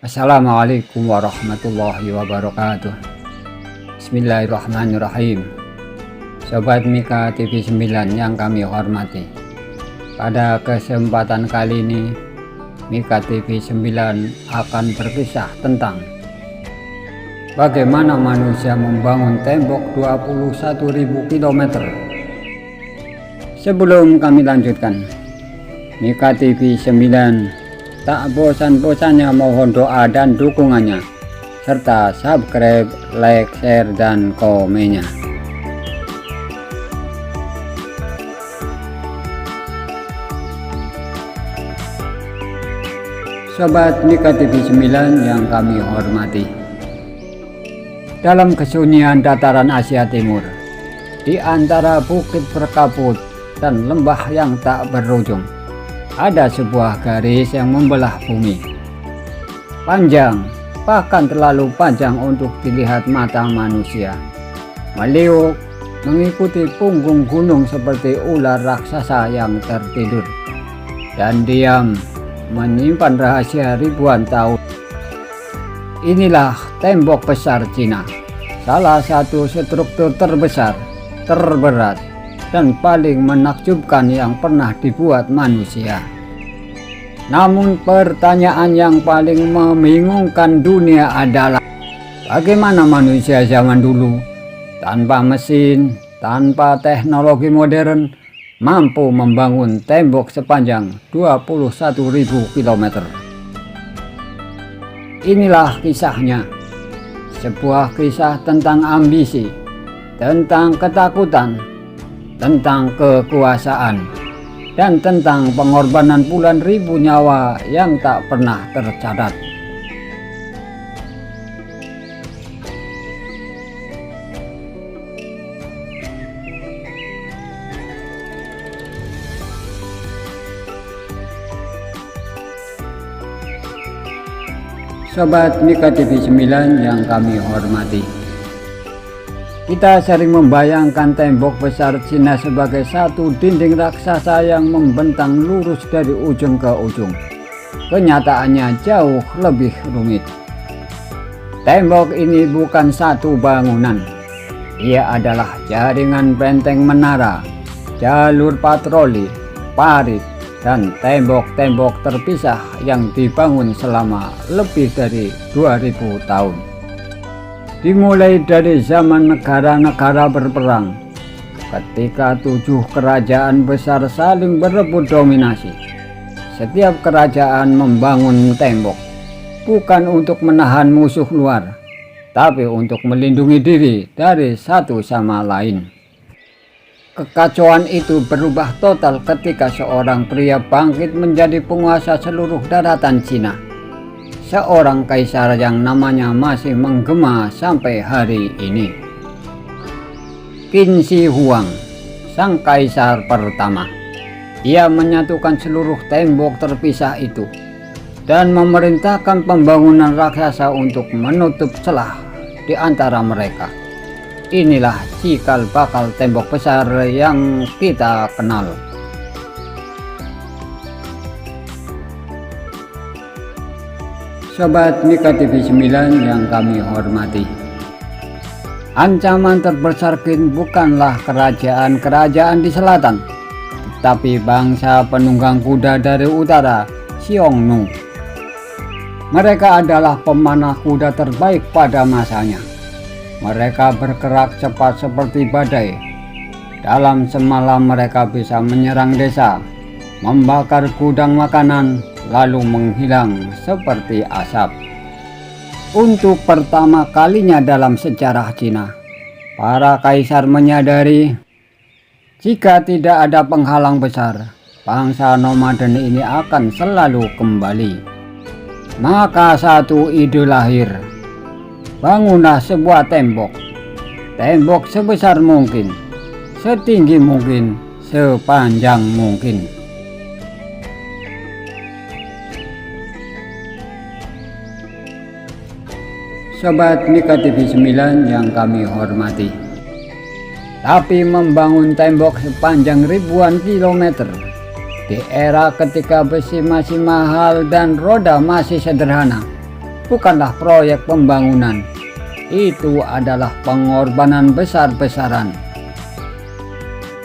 Assalamualaikum warahmatullahi wabarakatuh. Bismillahirrahmanirrahim. Sobat Mika TV 9 yang kami hormati, pada kesempatan kali ini Mika TV 9 akan berkisah tentang bagaimana manusia membangun tembok 21.000 km. Sebelum kami lanjutkan, Mika TV 9 tak bosan-bosannya mohon doa dan dukungannya, serta subscribe, like, share, dan komennya. Sobat Mika TV 9 yang kami hormati, dalam kesunyian dataran Asia Timur, di antara bukit berkabut dan lembah yang tak berujung, ada sebuah garis yang membelah bumi. Panjang, bahkan terlalu panjang untuk dilihat mata manusia. Meliuk mengikuti punggung gunung seperti ular raksasa yang tertidur dan diam menyimpan rahasia ribuan tahun. Inilah tembok besar Cina, salah satu struktur terbesar, terberat, dan paling menakjubkan yang pernah dibuat manusia. Namun pertanyaan yang paling membingungkan dunia adalah bagaimana manusia zaman dulu tanpa mesin, tanpa teknologi modern mampu membangun tembok sepanjang 21.000 km. Inilah kisahnya, sebuah kisah tentang ambisi, tentang ketakutan, tentang kekuasaan, dan tentang pengorbanan puluhan ribu nyawa yang tak pernah tercatat. Sobat Mika TV 9 yang kami hormati, kita sering membayangkan tembok besar Cina sebagai satu dinding raksasa yang membentang lurus dari ujung ke ujung. Kenyataannya jauh lebih rumit. Tembok ini bukan satu bangunan. Ia adalah jaringan benteng menara, jalur patroli, parit, dan tembok-tembok terpisah yang dibangun selama lebih dari 2000 tahun. Dimulai dari zaman negara-negara berperang, ketika 7 kerajaan besar saling berebut dominasi. Setiap kerajaan membangun tembok bukan untuk menahan musuh luar, tapi untuk melindungi diri dari satu sama lain. Kekacauan itu berubah total ketika seorang pria bangkit menjadi penguasa seluruh daratan Cina. Seorang kaisar yang namanya masih menggema sampai hari ini. Qin Shi Huang, sang kaisar pertama. Ia menyatukan seluruh tembok terpisah itu dan memerintahkan pembangunan raksasa untuk menutup celah di antara mereka. Inilah cikal bakal tembok besar yang kita kenal. Sobat Mika TV 9 yang kami hormati, ancaman terbesar Qin bukanlah kerajaan-kerajaan di selatan, tetapi bangsa penunggang kuda dari utara, Xiongnu. Mereka adalah pemanah kuda terbaik pada masanya. Mereka bergerak cepat seperti badai. Dalam semalam mereka bisa menyerang desa, membakar gudang makanan, lalu menghilang seperti asap. Untuk pertama kalinya dalam sejarah Cina, para kaisar menyadari jika tidak ada penghalang besar, bangsa nomaden ini akan selalu kembali. Maka satu ide lahir. Bangunlah sebuah tembok. Tembok sebesar mungkin, setinggi mungkin, sepanjang mungkin. Sobat Mika TV 9 yang kami hormati, tapi membangun tembok sepanjang ribuan kilometer di era ketika besi masih mahal dan roda masih sederhana bukanlah proyek pembangunan, itu adalah pengorbanan besar-besaran.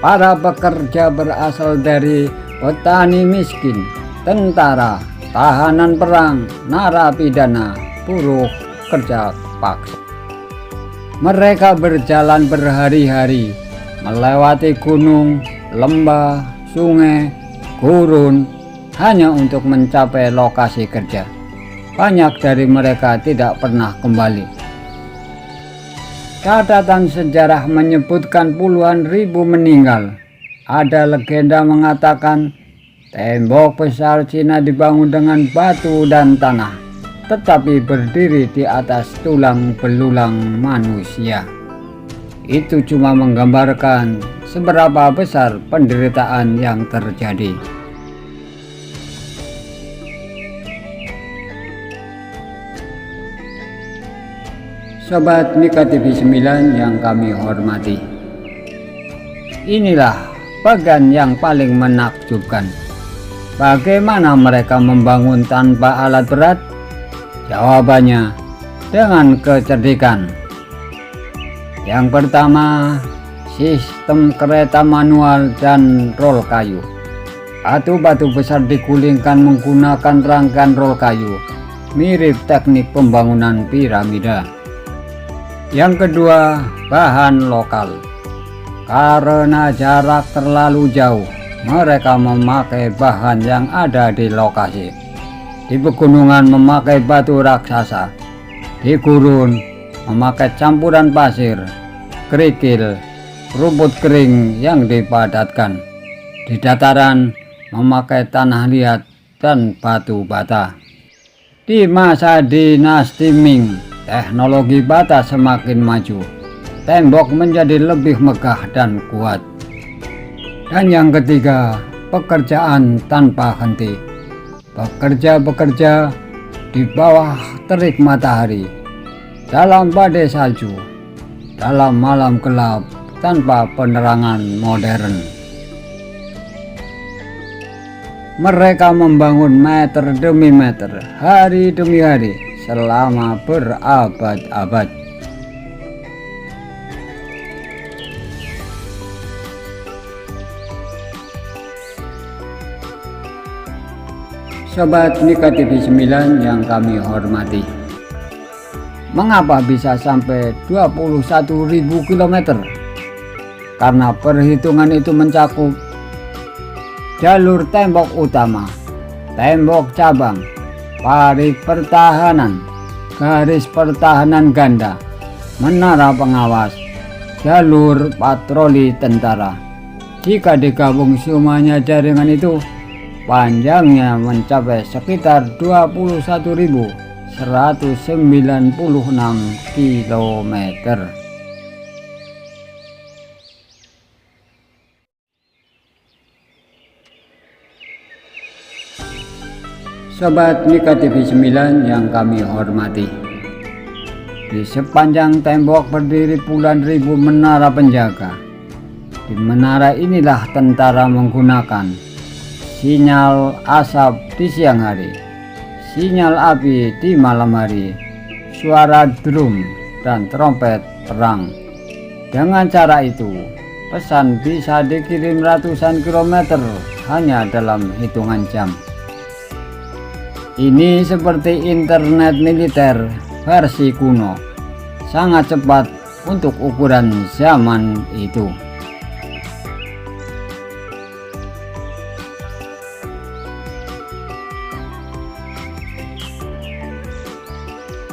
Para pekerja berasal dari petani miskin, tentara, tahanan perang, narapidana, buruh kerja paksa. Mereka berjalan berhari-hari, melewati gunung, lembah, sungai, gurun, hanya untuk mencapai lokasi kerja. Banyak dari mereka tidak pernah kembali. Catatan sejarah menyebutkan puluhan ribu meninggal. Ada legenda mengatakan tembok besar Cina dibangun dengan batu dan tanah, tetapi berdiri di atas tulang belulang manusia. Itu cuma menggambarkan seberapa besar penderitaan yang terjadi. Sobat Mika TV 9 yang kami hormati, inilah bagian yang paling menakjubkan. Bagaimana mereka membangun tanpa alat berat? Jawabannya dengan kecerdikan. Yang pertama, sistem kereta manual dan rol kayu. Batu-batu besar digulingkan menggunakan rangkaian rol kayu, mirip teknik pembangunan piramida. Yang kedua, bahan lokal. Karena jarak terlalu jauh, mereka memakai bahan yang ada di lokasi. Di pegunungan memakai batu raksasa, di gurun memakai campuran pasir, kerikil, rumput kering yang dipadatkan. Di dataran memakai tanah liat dan batu bata. Di masa dinasti Ming, teknologi bata semakin maju. Tembok menjadi lebih megah dan kuat. Dan yang ketiga, pekerjaan tanpa henti. Bekerja di bawah terik matahari, dalam badai salju, dalam malam gelap tanpa penerangan modern. Mereka membangun meter demi meter, hari demi hari, selama berabad-abad. Sobat Mika TV 9 yang kami hormati, mengapa bisa sampai 21.000 km? Karena perhitungan itu mencakup jalur tembok utama, tembok cabang, parit pertahanan, garis pertahanan ganda, menara pengawas, jalur patroli tentara. Jika digabung semuanya jaringan itu, panjangnya mencapai sekitar 21.196 km. Sobat Mika TV 9 yang kami hormati, di sepanjang tembok berdiri puluhan ribu menara penjaga. Di menara inilah tentara menggunakan sinyal asap di siang hari, sinyal api di malam hari, suara drum dan trompet perang. Dengan cara itu, pesan bisa dikirim ratusan kilometer hanya dalam hitungan jam. Ini seperti internet militer versi kuno, sangat cepat untuk ukuran zaman itu.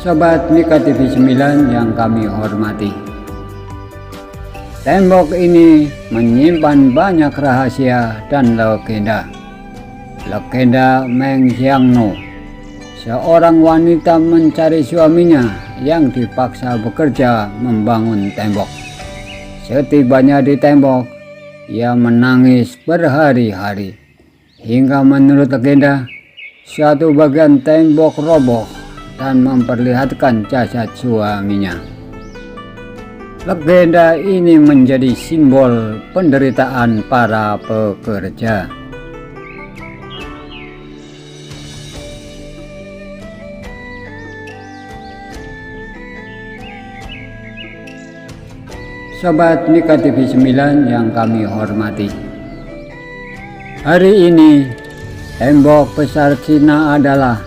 Sobat Mika TV 9 yang kami hormati, tembok ini menyimpan banyak rahasia dan legenda. Legenda Meng Xiangno, seorang wanita mencari suaminya yang dipaksa bekerja membangun tembok. Setibanya di tembok, ia menangis berhari-hari, hingga menurut legenda, suatu bagian tembok roboh dan memperlihatkan jasad suaminya. Legenda ini menjadi simbol penderitaan para pekerja. Sobat Mika TV 9 yang kami hormati. Hari ini tembok besar Cina adalah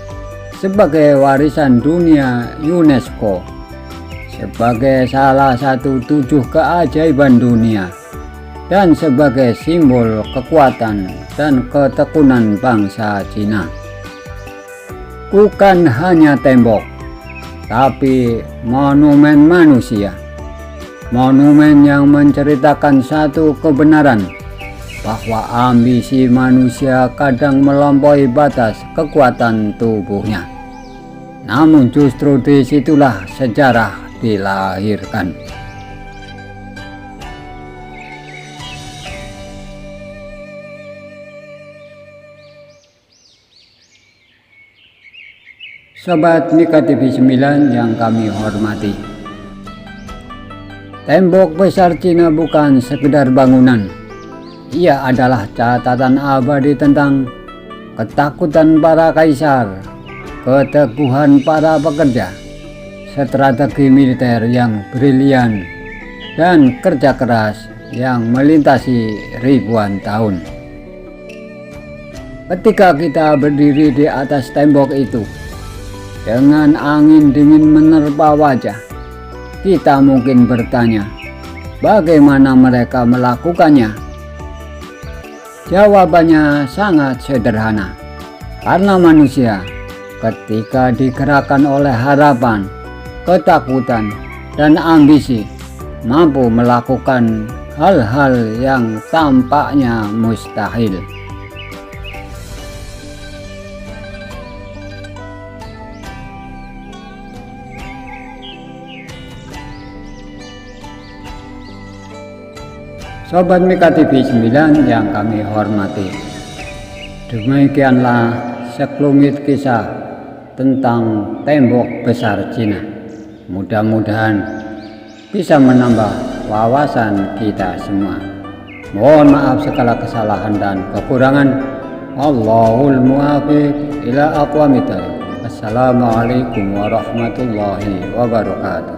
sebagai warisan dunia UNESCO, sebagai salah satu 7 keajaiban dunia, dan sebagai simbol kekuatan dan ketekunan bangsa Cina. Bukan hanya tembok, tapi monumen manusia. Monumen yang menceritakan satu kebenaran, bahwa ambisi manusia kadang melampaui batas kekuatan tubuhnya. Namun justru disitulah sejarah dilahirkan. Sobat Mika TV 9 yang kami hormati. Tembok besar Cina bukan sekedar bangunan. Ia adalah catatan abadi tentang ketakutan para kaisar, keteguhan para pekerja, strategi militer yang brilian, dan kerja keras yang melintasi ribuan tahun. Ketika kita berdiri di atas tembok itu, dengan angin dingin menerpa wajah, kita mungkin bertanya, bagaimana mereka melakukannya? Jawabannya sangat sederhana, karena manusia ketika digerakkan oleh harapan, ketakutan, dan ambisi, mampu melakukan hal-hal yang tampaknya mustahil. Sobat Mika TV 9 yang kami hormati, demikianlah sekelumit kisah tentang tembok besar Cina. Mudah-mudahan bisa menambah wawasan kita semua. Mohon maaf segala kesalahan dan kekurangan. Allahul muwaffiq ila aqwamit thoriq. Assalamualaikum warahmatullahi wabarakatuh.